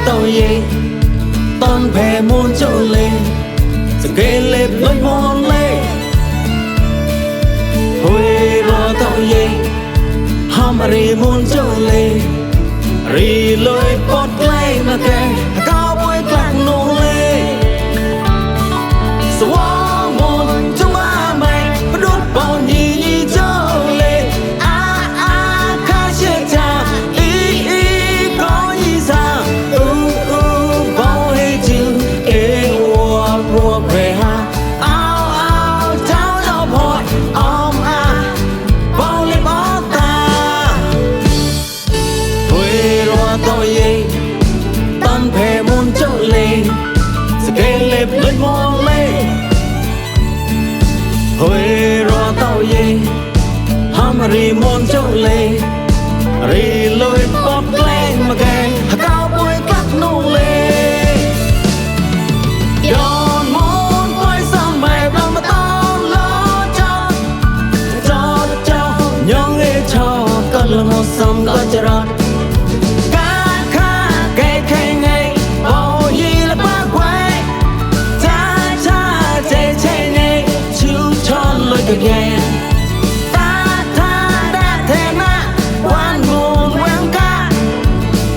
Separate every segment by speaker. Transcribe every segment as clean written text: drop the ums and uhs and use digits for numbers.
Speaker 1: tao ye tan phè muôn chỗ lê sẽ kê lệp lối môn lê hồi lo tao ye ham ri muôn chỗ lê ri lối bọt lê mà kê cao bôi cạc nô lê xóa muôn trong ba mày đốt bao nhì nhì chỗ lê khá chết cha có gì sao về ha ao cháu đâu hỏi ông bao lên bó ta quê loa tôi ye tan phè muôn chỗ lê sẽ kê lệp lên môn lê quê loa tôi ye ham ri muôn chỗ lê ri lôi bóp lên mà kê cao bôi cắt nô lê lần một sông có chờ đón cá khá cây cây ngay bao nhiêu là bác quay cha cha chê chê ngay chú tròn lối cực nhẹ ta tha đã thế na quan nguồn quen cá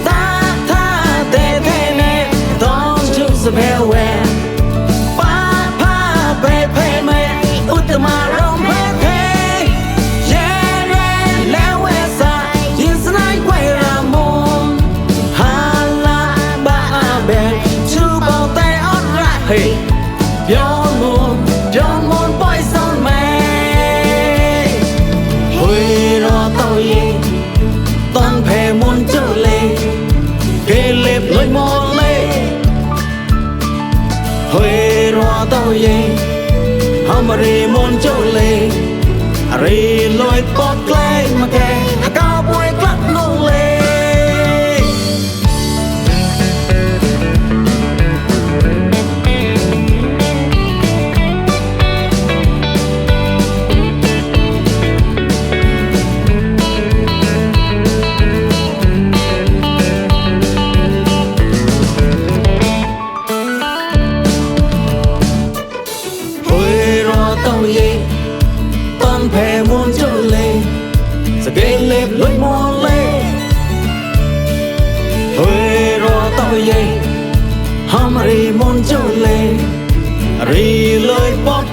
Speaker 1: ta tha tê thế này tóm chú sập heo que ba pa pe pe me utama rong pe hey, yon môn boy son mày, hồi lo tao ye, tan phè môn chỗ lê, kê lệp lối môn lê, hồi lo tao ye, ham ri môn chỗ lê, ri lối bọt lê mà kê, cao bôi cắt nô lê. Tan phè muôn chỗ lê sẽ kê lệp lối môn lê hồi lo tao ye ham ri muôn chỗ lê ri lối bọt